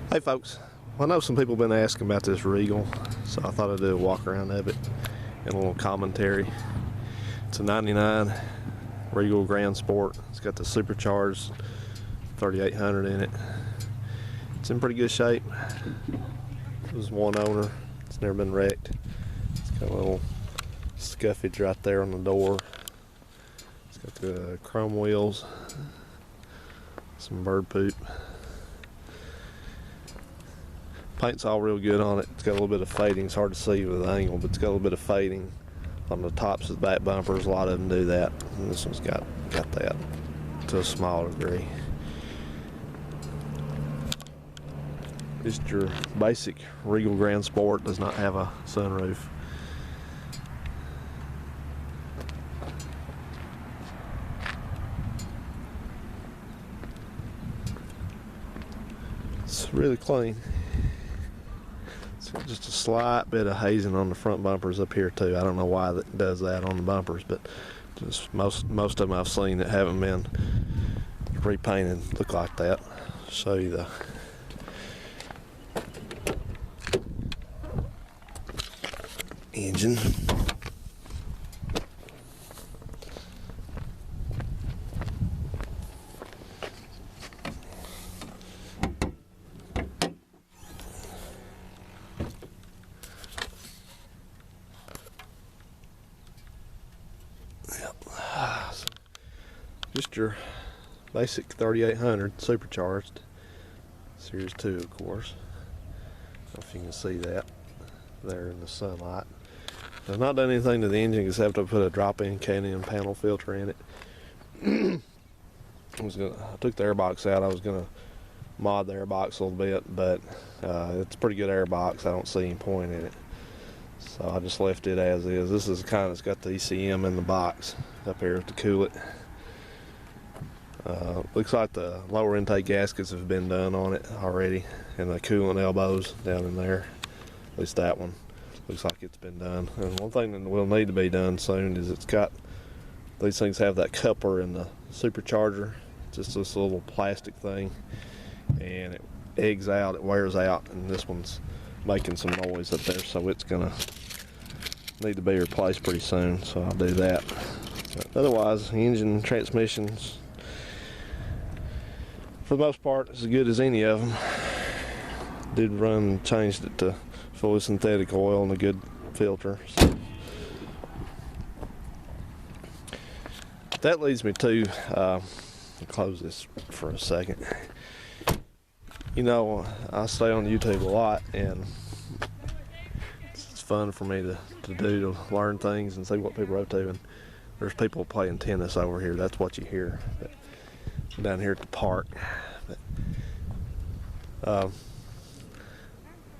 Hey folks, well, I know some people have been asking about this Regal, so I thought I'd do a walk around of it and a little commentary. It's a 99 Regal Grand Sport. It's got the supercharged 3800 in it. It's in pretty good shape. It was one owner. It's never been wrecked. It's got a little scuffage right there on the door. It's got the chrome wheels, some bird poop. Paint's all real good on it. It's got a little bit of fading. It's hard to see with the angle, but it's got a little bit of fading on the tops of the back bumpers. A lot of them do that, and this one's got that to a small degree. Just your basic Regal Grand Sport. Does not have a sunroof. It's really clean. Just a slight bit of hazing on the front bumpers up here too. I don't know why that does that on the bumpers, but just most of them I've seen that haven't been repainted look like that. I'll show you the engine. Just your basic 3800 supercharged, Series 2 of course. I don't know if you can see that there in the sunlight. I've not done anything to the engine except to put a drop-in K&N panel filter in it. I took the airbox out. I was gonna mod the airbox a little bit, but it's a pretty good airbox. I don't see any point in it, so I just left it as is. This is kind of, it's got the ECM in the box up here to cool it. Looks like the lower intake gaskets have been done on it already, and the coolant elbows down in there. At least that one looks like it's been done. And one thing that will need to be done soon is these things have that coupler in the supercharger. It's just this little plastic thing, and it eggs out, it wears out, and this one's making some noise up there, so it's gonna need to be replaced pretty soon, so I'll do that. But otherwise, the engine, transmissions, for the most part, as good as any of them. Changed it to fully synthetic oil and a good filter. So that leads me to, I'll close this for a second. You know, I stay on YouTube a lot, and it's fun for me to learn things and see what people are up to. And there's people playing tennis over here. That's what you hear. But down here at the park.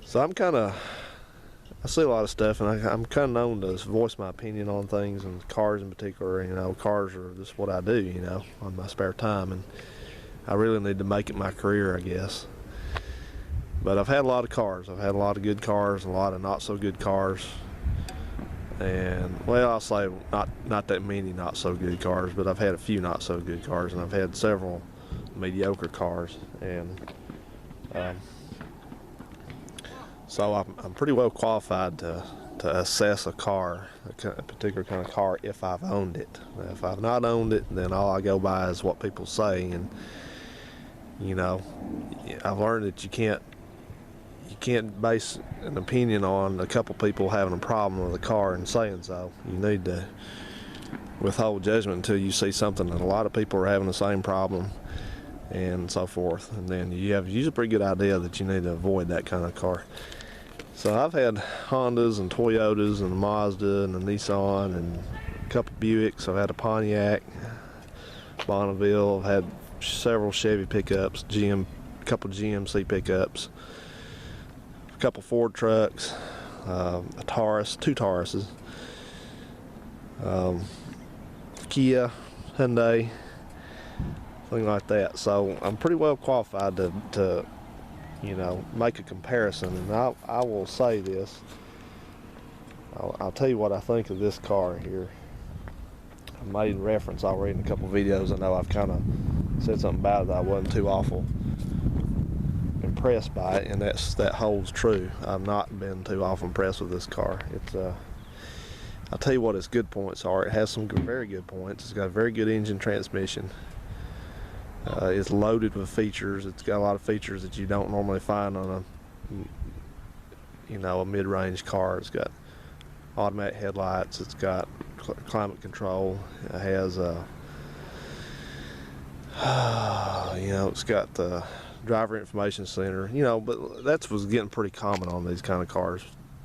So I see a lot of stuff, and I'm kind of known to voice my opinion on things, and cars in particular. You know, cars are just what I do, you know, on my spare time, and I really need to make it my career, I guess. But I've had a lot of cars. I've had a lot of good cars and a lot of not so good cars. And well, I'll say not that many not so good cars, but I've had a few not so good cars, and I've had several mediocre cars, and so I'm pretty well qualified to assess a car, a particular kind of car, if I've owned it. Now, if I've not owned it, then all I go by is what people say, and you know, I've learned that you can't base an opinion on a couple people having a problem with a car and saying so. You need to withhold judgment until you see something that a lot of people are having the same problem, and so forth, and then you have usually a pretty good idea that you need to avoid that kind of car. So I've had Hondas and Toyotas and a Mazda and a Nissan and a couple Buicks. I've had a Pontiac, Bonneville. I've had several Chevy pickups, a couple GMC pickups, a couple Ford trucks, a Taurus, two Tauruses, Kia, Hyundai, thing like that. So I'm pretty well qualified to you know, make a comparison. And I will say this, I'll tell you what I think of this car here. I made reference already in a couple videos. I know I've kind of said something about it that I wasn't too awful impressed by it, and that holds true. I've not been too often impressed with this car. It's I'll tell you what its good points are. It has some very good points. It's got a very good engine transmission. It's loaded with features. It's got a lot of features that you don't normally find on a mid-range car. It's got automatic headlights. It's got climate control. It has it's got the driver information center. But that was getting pretty common on these kind of cars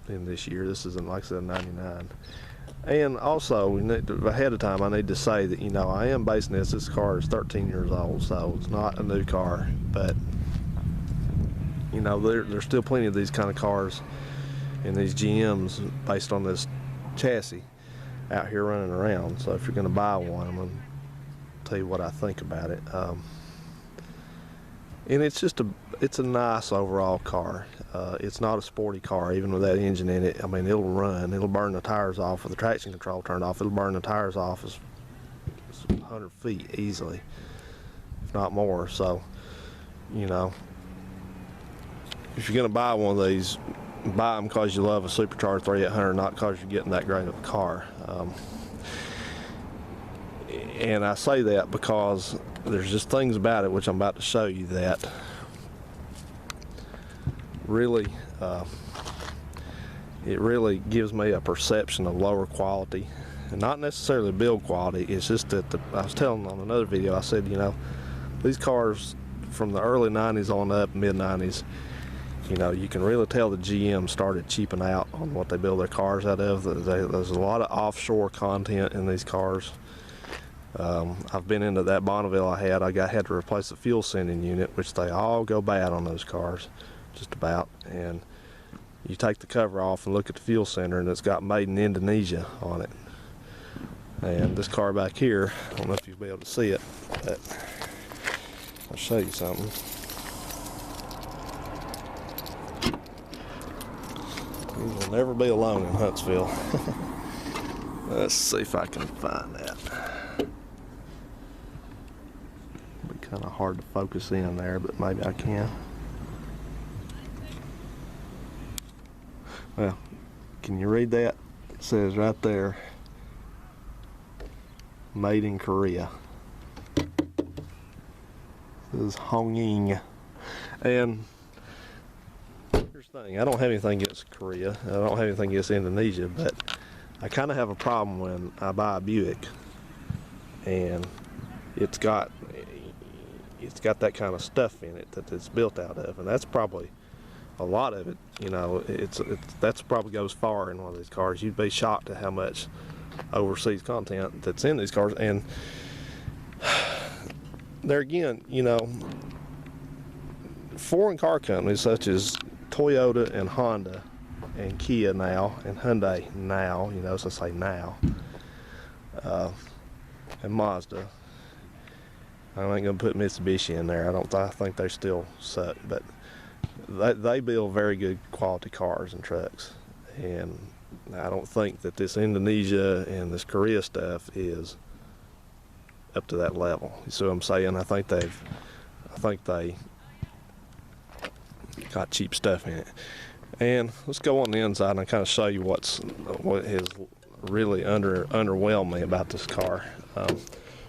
in this year. This isn't, like I said, 99. And also, ahead of time, I need to say that I am basing this car is 13 years old, so it's not a new car. But there's still plenty of these kind of cars and these GMs based on this chassis out here running around. So if you're going to buy one, I'm going to tell you what I think about it. And it's a nice overall car. It's not a sporty car, even with that engine in it. I mean, it'll run. It'll burn the tires off with the traction control turned off. It'll burn the tires off as 100 feet easily, if not more. So, if you're going to buy one of these, buy them because you love a supercharged 3800, not because you're getting that great of a car. And I say that because there's just things about it, which I'm about to show you, that really it really gives me a perception of lower quality, and not necessarily build quality. It's just that I was telling on another video, I said these cars from the early 90s on up, mid 90s, you can really tell the GM started cheaping out on what they build their cars out of. There's a lot of offshore content in these cars. I've been into that Bonneville I had to replace the fuel sending unit, which they all go bad on those cars, just about. And you take the cover off and look at the fuel center, and it's got made in Indonesia on it. And this car back here, I don't know if you'll be able to see it, but I'll show you something. You will never be alone in Huntsville. Let's see if I can find that. Kind of hard to focus in there, but maybe I can. Well, can you read that? It says right there, made in Korea. It says Hongying. And here's the thing, I don't have anything against Korea. I don't have anything against Indonesia, but I kind of have a problem when I buy a Buick and it's got that kind of stuff in it that it's built out of, and that's probably a lot of it. That's probably goes far in one of these cars. You'd be shocked at how much overseas content that's in these cars. And there again, foreign car companies such as Toyota and Honda and Kia now and Hyundai now, so I say now, and Mazda. I ain't gonna put Mitsubishi in there. I think they still suck, but they build very good quality cars and trucks, and I don't think that this Indonesia and this Korea stuff is up to that level. You see what I'm saying? I think they got cheap stuff in it. And let's go on the inside and kind of show you what has really underwhelmed me about this car.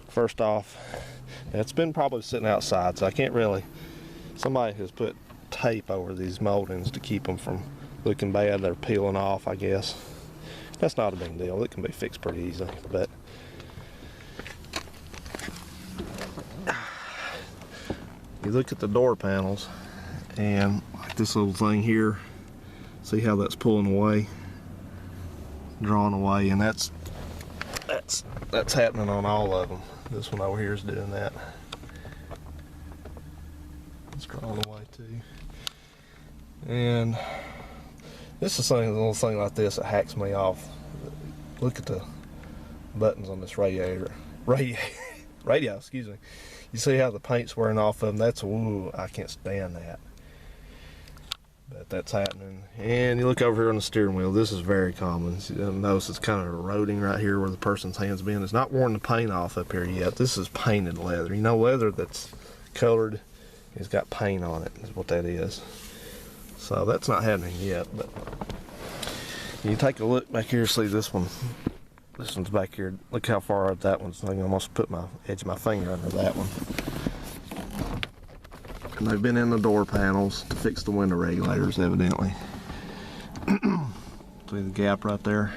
First off, it's been probably sitting outside, so I can't really. Somebody has put tape over these moldings to keep them from looking bad. They're peeling off, I guess. That's not a big deal. It can be fixed pretty easily. But you look at the door panels, and like this little thing here, see how that's pulling away, drawing away, and that's happening on all of them. This one over here is doing that. It's drawing away too. And this is something, a little thing like this that hacks me off. Look at the buttons on this radio, excuse me. You see how the paint's wearing off of them? That's, ooh, I can't stand that. But that's happening. And you look over here on the steering wheel, this is very common. You'll notice it's kind of eroding right here where the person's hand's been. It's not worn the paint off up here yet. This is painted leather. Leather that's colored It's got paint on it, is what that is. So that's not happening yet, but you take a look back here, see this one. This one's back here. Look how far out that one's. I can almost put my edge of my finger under that one. And they've been in the door panels to fix the window regulators, evidently. See the gap right there?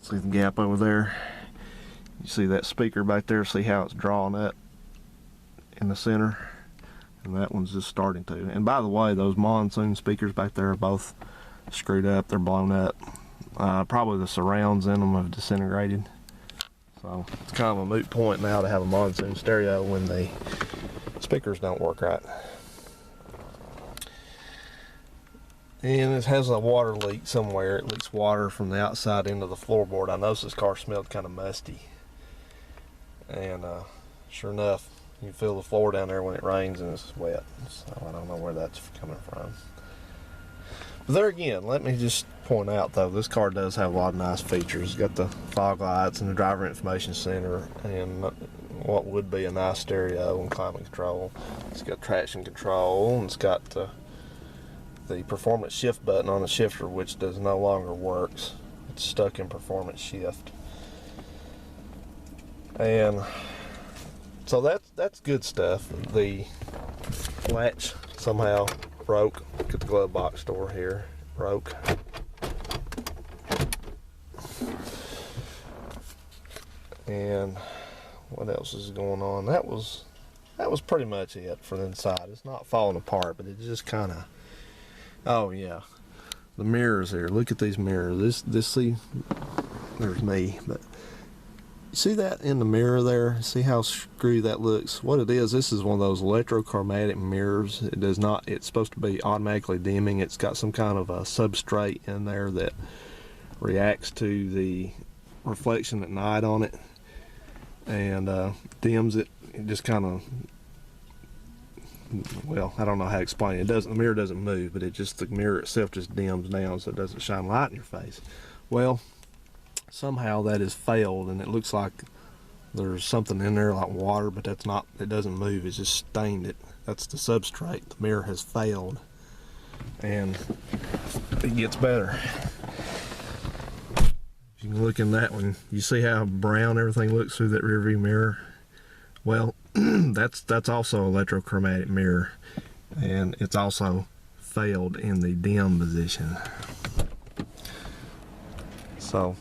See the gap over there? You see that speaker back there? See how it's drawn up in the center? And that one's just starting to. And by the way, those monsoon speakers back there are both screwed up. They're blown up. Probably the surrounds in them have disintegrated. So it's kind of a moot point now to have a monsoon stereo when the speakers don't work right. And it has a water leak somewhere. It leaks water from the outside into the floorboard. I noticed this car smelled kind of musty. And sure enough, you feel the floor down there when it rains and it's wet. So I don't know where that's coming from. But there again, let me just point out though, this car does have a lot of nice features. It's got the fog lights and the driver information center and what would be a nice stereo and climate control. It's got traction control, and it's got the performance shift button on the shifter, which does no longer works. It's stuck in performance shift. And so that's good stuff. The latch somehow broke. Look at the glove box door here. Broke. And what else is going on? That was pretty much it for the inside. It's not falling apart, but it just kind of. Oh yeah, the mirrors here. Look at these mirrors. This see, there's me, but you see that in the mirror there? See how screwy that looks? What it is, this is one of those electrochromatic mirrors. It does not. It's supposed to be automatically dimming. It's got some kind of a substrate in there that reacts to the reflection at night on it and dims it. It just kind of, well, I don't know how to explain it. The mirror doesn't move, but the mirror itself just dims down so it doesn't shine light in your face. Well, somehow that has failed, and it looks like there's something in there like water, but that's not. It doesn't move. It's just stained it. That's the substrate. The mirror has failed, and it gets better. If you can look in that one, you see how brown everything looks through that rear view mirror. Well, that's also electrochromatic mirror, and it's also failed in the dim position. So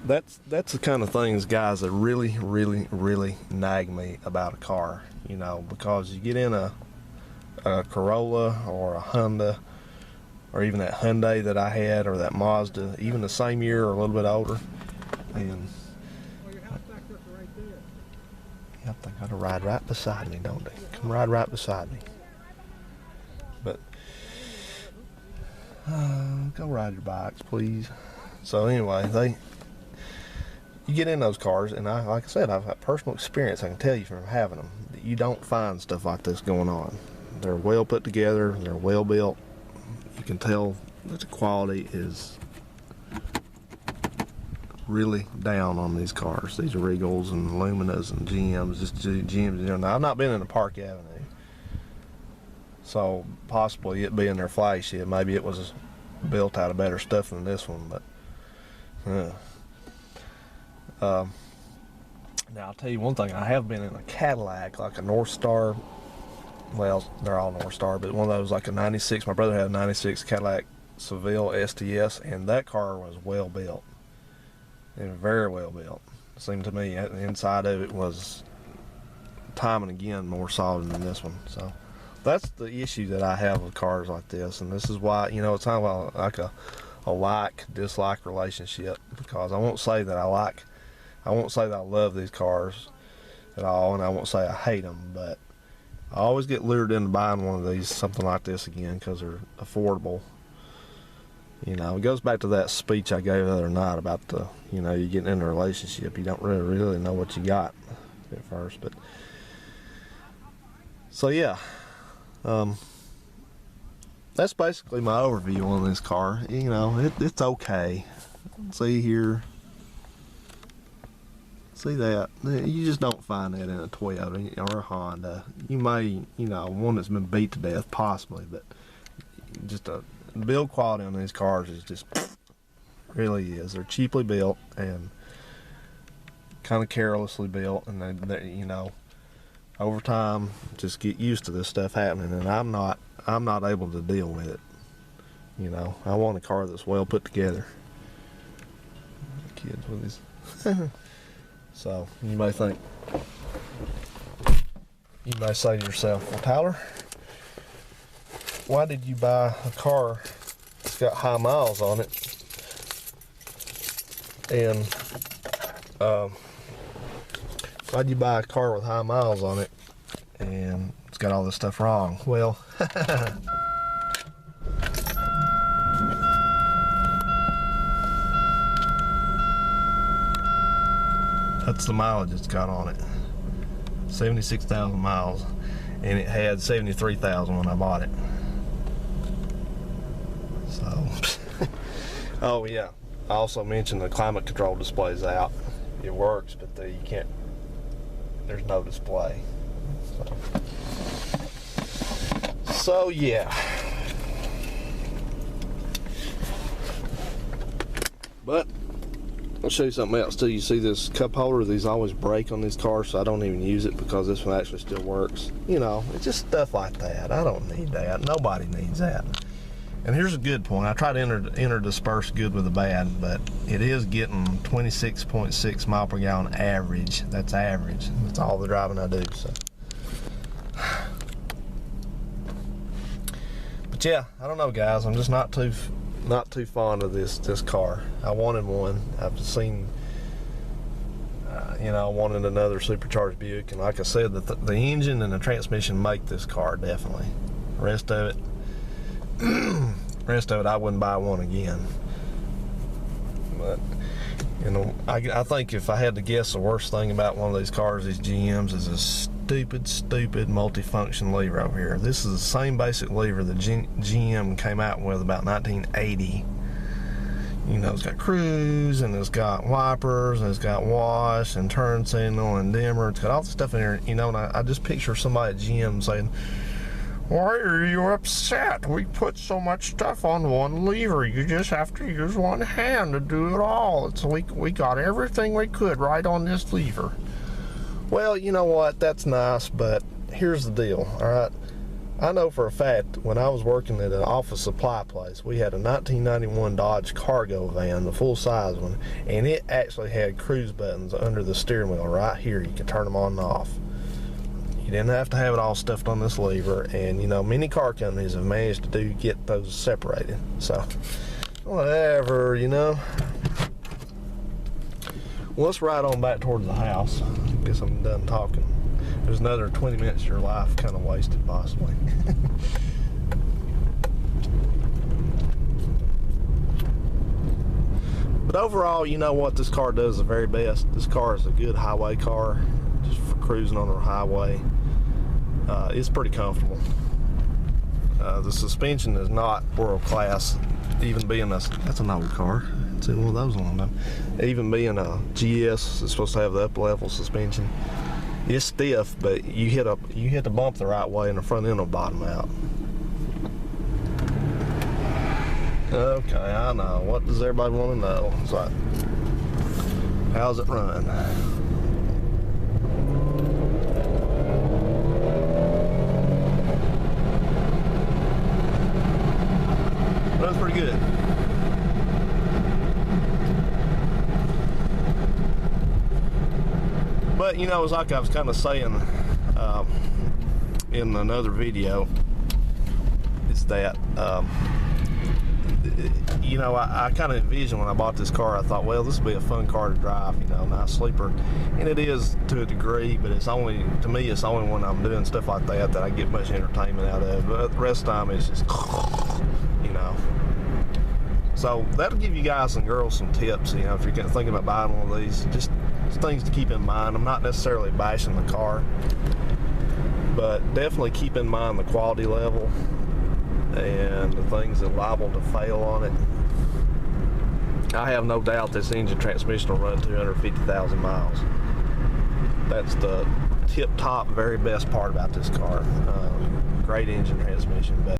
that's the kind of things, guys, that really nag me about a car, you know, because you get in a Corolla or a Honda or even that Hyundai that I had or that Mazda, even the same year or a little bit older, and yep, they got to ride right beside me, don't they? Come ride right beside me. But go ride your bikes, please. So anyway, you get in those cars, and like I said, I've had personal experience. I can tell you from having them that you don't find stuff like this going on. They're well put together. They're well built. You can tell that the quality is really down on these cars. These are Regals and Luminas and GMs, just GMs. Now, I've not been in the Park Avenue, so possibly it being their flagship, maybe it was built out of better stuff than this one. But now I'll tell you one thing. I have been in a Cadillac, like a North Star. Well, they're all North Star, but one of those like a '96. My brother had a '96 Cadillac Seville STS, and that car was well built. It was very well built. It seemed to me the inside of it was time and again more solid than this one. So that's the issue that I have with cars like this, and this is why, you know, it's kind of like a like-dislike relationship, because I won't say that I love these cars at all, and I won't say I hate them, but I always get lured into buying one of these, something like this again, because they're affordable. You know, it goes back to that speech I gave the other night about you know, you getting in a relationship, you don't really know what you got at first. But so yeah, that's basically my overview on this car. You know, it's okay. See here, see that? You just don't find that in a Toyota or a Honda. You may, one that's been beat to death possibly, but just the build quality on these cars is just really is. They're cheaply built and kind of carelessly built, and they over time just get used to this stuff happening, and I'm not able to deal with it. I want a car that's well put together. Kids with these. So you may say to yourself, well, Tyler, why did you buy a car that's got high miles on it, and why'd you buy a car with high miles on it and it's got all this stuff wrong? Well, that's the mileage it's got on it. 76,000 miles, and it had 73,000 when I bought it. So, oh yeah, I also mentioned the climate control display's out. It works, but you can't. There's no display. So yeah. But I'll show you something else too. You see this cup holder? These always break on these cars, so I don't even use it because this one actually still works. It's just stuff like that. I don't need that. Nobody needs that. And here's a good point. I try to interdisperse good with the bad, but it is getting 26.6 mile per gallon average. That's average. That's all the driving I do. So, but yeah, I don't know, guys. I'm just not too fond of this car. I wanted one. I've seen, I wanted another supercharged Buick, and like I said, the engine and the transmission make this car definitely. The rest of it, I wouldn't buy one again. But I think if I had to guess, the worst thing about one of these cars, these GMs, is a stupid multifunction lever over here. This is the same basic lever the GM came out with about 1980. It's got cruise, and it's got wipers, and it's got wash and turn signal and dimmer. It's got all the stuff in here. And I just picture somebody at GM saying, "Why are you upset? We put so much stuff on one lever. You just have to use one hand to do it all. We got everything we could right on this lever." Well, you know what? That's nice, but here's the deal, all right? I know for a fact when I was working at an office supply place, we had a 1991 Dodge Cargo van, the full-size one, and it actually had cruise buttons under the steering wheel right here. You could turn them on and off. You didn't have to have it all stuffed on this lever, and many car companies have managed to get those separated. So, whatever, Well, let's ride on back towards the house. I guess I'm done talking. There's another 20 minutes of your life kind of wasted, possibly. But overall, you know what this car does the very best? This car is a good highway car, just for cruising on the highway. It's pretty comfortable. The suspension is not world class, even being that's an old car. It's in one of those a long time. Even being a GS, it's supposed to have the up level suspension. It's stiff, but you hit the bump the right way, and the front end will bottom out. Okay, I know. What does everybody want to know? It's like, how's it run? Runs pretty good. But it's like I was kind of saying in another video, is that I kind of envisioned when I bought this car, I thought, well, this will be a fun car to drive, nice sleeper, and it is to a degree, but it's only when I'm doing stuff like that I get much entertainment out of it. But the rest of the time it's just so that'll give you guys and girls some tips, if you're thinking about buying one of these, just things to keep in mind. I'm not necessarily bashing the car, but definitely keep in mind the quality level and the things that are liable to fail on it. I have no doubt this engine transmission will run 250,000 miles. that's the tip top, very best part about this car. Great engine transmission, but